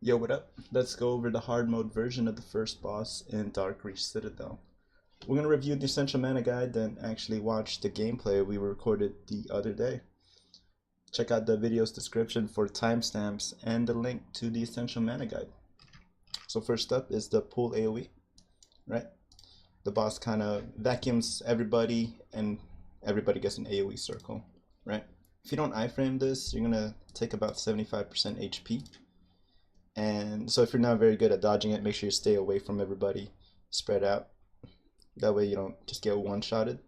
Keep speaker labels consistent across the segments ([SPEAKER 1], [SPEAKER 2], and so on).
[SPEAKER 1] Yo, what up? Let's go over the hard mode version of the first boss in Dark Reach Citadel. We're going to review the Essential Mana Guide, then actually watch the gameplay we recorded the other day. Check out the video's description for timestamps and the link to the Essential Mana Guide. So first up is the pull AoE, right? The boss kind of vacuums everybody and everybody gets an AoE circle, right? If you don't iframe this, you're going to take about 75% HP. And so if you're not very good at dodging it, make sure you stay away from everybody, spread out. That way you don't just get one-shotted.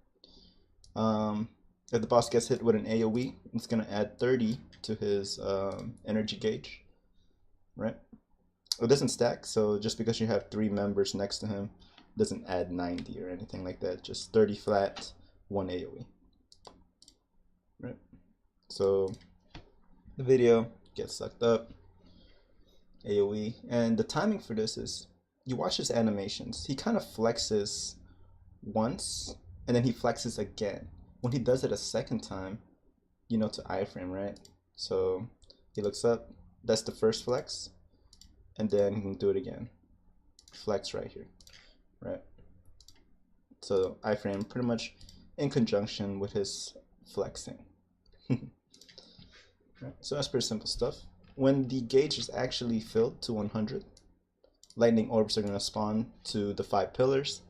[SPEAKER 1] If the boss gets hit with an AoE, it's going to add 30 to his energy gauge, right? It doesn't stack, so just because you have 3 members next to him doesn't add 90 or anything like that. Just 30 flat, 1 AoE, right? So the video gets sucked up. AoE, and the timing for this is you watch his animations. He kind of flexes once and then he flexes again. When he does it a second time, you know to iframe, right? So he looks up, that's the first flex, and then he can do it again. Flex right here, right? So iframe pretty much in conjunction with his flexing. Right? So that's pretty simple stuff. When the gauge is actually filled to 100, lightning orbs are going to spawn to the 5 pillars.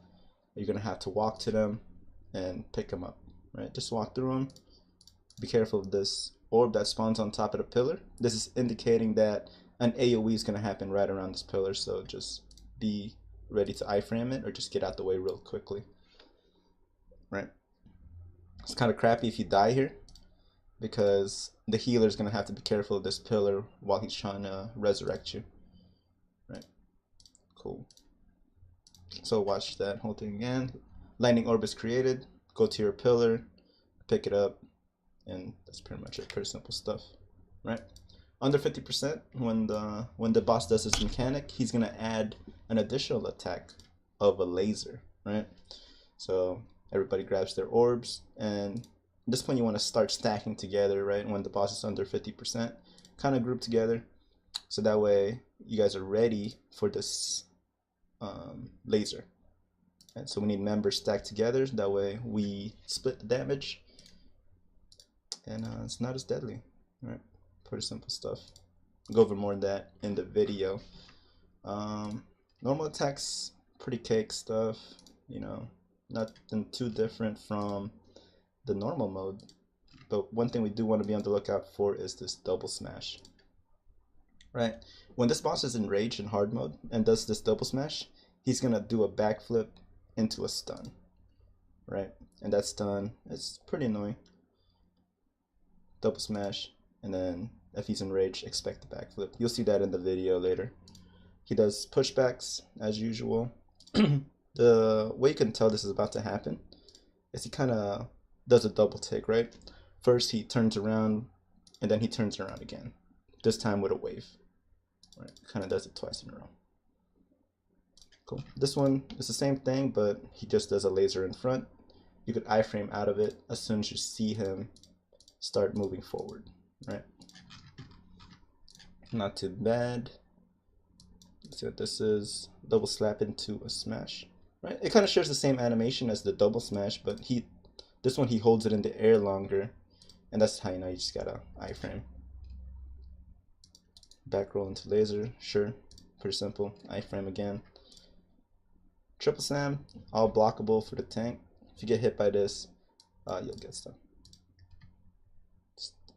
[SPEAKER 1] You're going to have to walk to them and pick them up, right? Just walk through them. Be careful of this orb that spawns on top of the pillar. This is indicating that an AoE is going to happen right around this pillar, so just be ready to iframe it or just get out the way real quickly, right? It's kind of crappy if you die here, because the healer is going to have to be careful of this pillar while he's trying to resurrect you, right? Cool. So watch that whole thing again. Lightning orb is created. Go to your pillar, pick it up, and that's pretty much it. Pretty simple stuff, right? Under 50%, when the boss does his mechanic, he's going to add an additional attack of a laser, right? So everybody grabs their orbs, and at this point you want to start stacking together, right? When the boss is under 50%, kind of group together, so that way you guys are ready for this laser. And so we need members stacked together, that way we split the damage, and it's not as deadly, right? Pretty simple stuff. I'll go over more of that in the video. Normal attacks, pretty cake stuff, you know, nothing too different from the normal mode, but one thing we do want to be on the lookout for is this double smash, right? When this boss is enraged in hard mode and does this double smash, he's gonna do a backflip into a stun, right? And that stun is pretty annoying. Double smash, and then if he's enraged, expect the backflip. You'll see that in the video later. He does pushbacks as usual. The way you can tell this is about to happen is he kind of does a double take, right? First he turns around and then he turns around again, this time with a wave, right? Kind of does it twice in a row. Cool. This one is the same thing, but he just does a laser in front. You could iframe out of it as soon as you see him start moving forward, right? Not too bad. Let's see what this is. Double slap into a smash, right? It kind of shares the same animation as the double smash, but this one he holds it in the air longer, and that's how you know you just gotta iframe. Back roll into laser, sure, pretty simple. Iframe again. Triple slam, all blockable for the tank. If you get hit by this, you'll get stuff.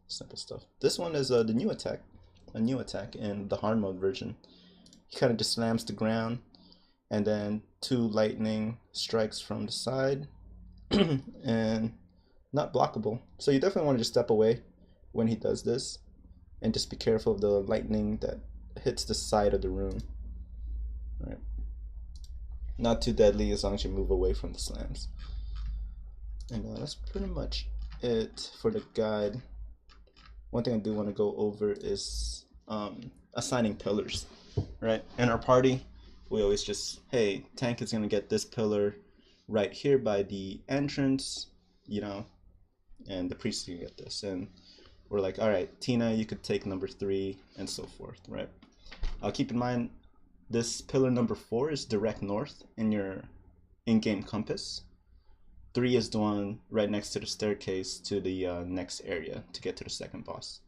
[SPEAKER 1] Simple stuff. This one is the new attack, a new attack in the hard mode version. He kind of just slams the ground, and then 2 lightning strikes from the side. And not blockable, so you definitely want to just step away when he does this and just be careful of the lightning that hits the side of the room, right? Not too deadly as long as you move away from the slams. And that's pretty much it for the guide. One thing I do want to go over is assigning pillars, right? In our party we always just, hey, tank is going to get this pillar right here by the entrance, you know, and the priest can get this, and we're like, all right, Tina, you could take number 3, and so forth, right? Keep in mind, this pillar number 4 is direct north in your in-game compass. 3 is the one right next to the staircase to the next area to get to the second boss.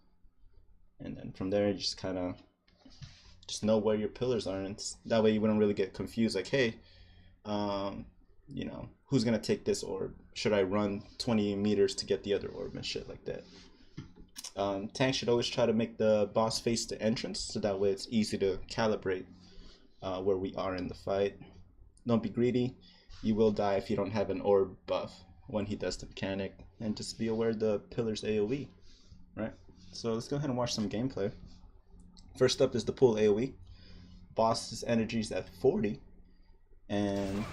[SPEAKER 1] And then from there, you just kind of just know where your pillars are, and that way you wouldn't really get confused. Like, hey, you know, who's gonna take this orb? Should I run 20 meters to get the other orb and shit like that? Tanks should always try to make the boss face the entrance, so that way it's easy to calibrate where we are in the fight. Don't be greedy. You will die if you don't have an orb buff when he does the mechanic, and just be aware of the pillar's AoE, right? So let's go ahead and watch some gameplay. First up is the pull AoE. Boss's energy is at 40, and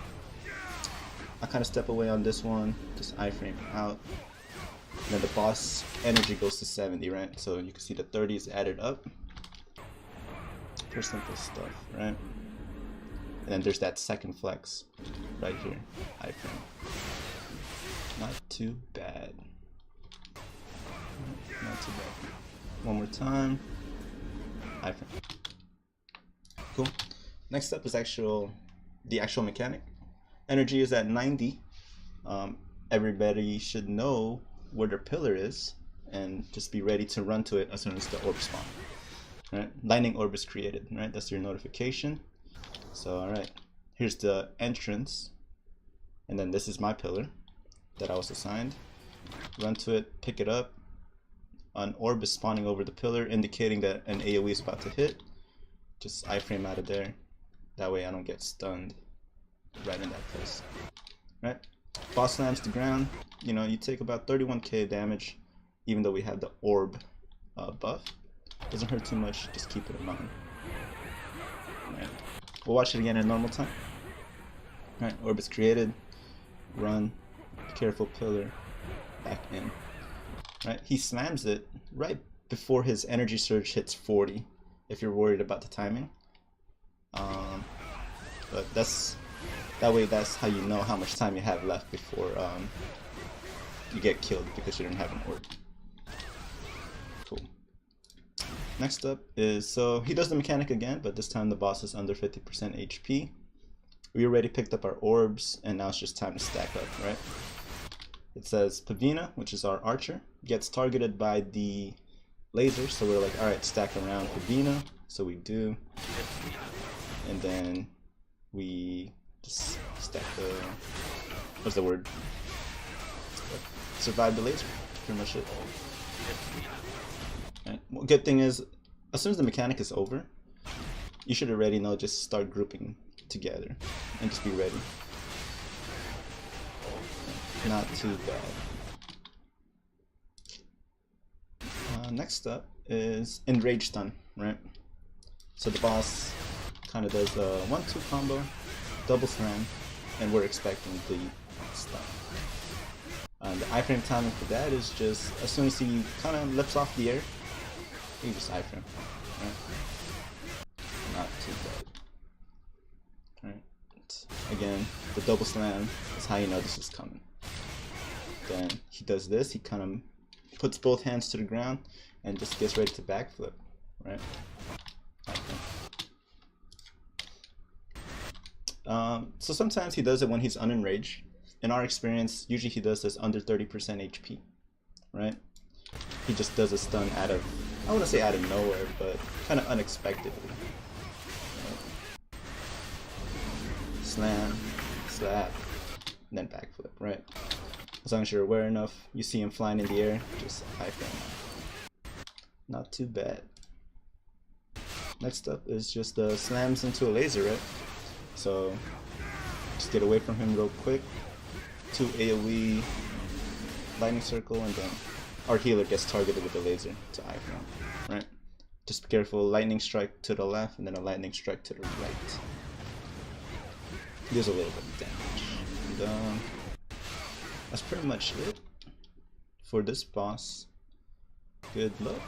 [SPEAKER 1] I kind of step away on this one, just iframe out. And then the boss energy goes to 70, right? So you can see the 30 is added up. Pretty simple stuff, right? And then there's that second flex right here, iframe. Not too bad. Not too bad. One more time. Iframe. Cool. Next up is the actual mechanic. Energy is at 90. Everybody should know where their pillar is and just be ready to run to it as soon as the orb spawn. Right? Lightning orb is created, right? That's your notification. So alright, here's the entrance, and then this is my pillar that I was assigned. Run to it, pick it up. An orb is spawning over the pillar, indicating that an AoE is about to hit. Just iframe out of there. That way I don't get stunned right in that place. Right? Boss slams the ground. You know, you take about 31k damage, even though we have the orb buff. Doesn't hurt too much, just keep it in mind. Right. We'll watch it again at normal time. Right, orb is created. Run. Careful pillar. Back in. Right, he slams it right before his energy surge hits 40. If you're worried about the timing. But that way that's how you know how much time you have left before you get killed because you don't have an orb. Cool. Next up is, so he does the mechanic again, but this time the boss is under 50% HP. We already picked up our orbs, and now it's just time to stack up, right? It says Pavina, which is our archer, gets targeted by the laser, so we're like, alright, stack around Pavina, so we do. And then we just stack the, what's the word? Survive the laser, pretty much it. Right. Well, good thing is, as soon as the mechanic is over, you should already know, just start grouping together and just be ready. Not too bad. Next up is Enraged Stun, right? So the boss kind of does a 1-2 combo, double slam, and we're expecting the stun. The iframe timing for that is just as soon as he kind of lifts off the air, you just iframe. Right? Not too bad. Right. Again, the double slam is how you know this is coming. Then he does this, he kind of puts both hands to the ground and just gets ready to backflip, right? So sometimes he does it when he's unenraged. In our experience, usually he does this under 30% HP, right? He just does a stun out of, I wouldn't say out of nowhere, but kind of unexpectedly. Right? Slam, slap, and then backflip, right? As long as you're aware enough, you see him flying in the air, just iframe. Not too bad. Next up is just slams into a laser, right? So just get away from him real quick. 2 AoE, lightning circle, and then our healer gets targeted with a laser to iframe, right? Just be careful, lightning strike to the left and then a lightning strike to the right. Deals a little bit of damage. And, that's pretty much it for this boss. Good luck.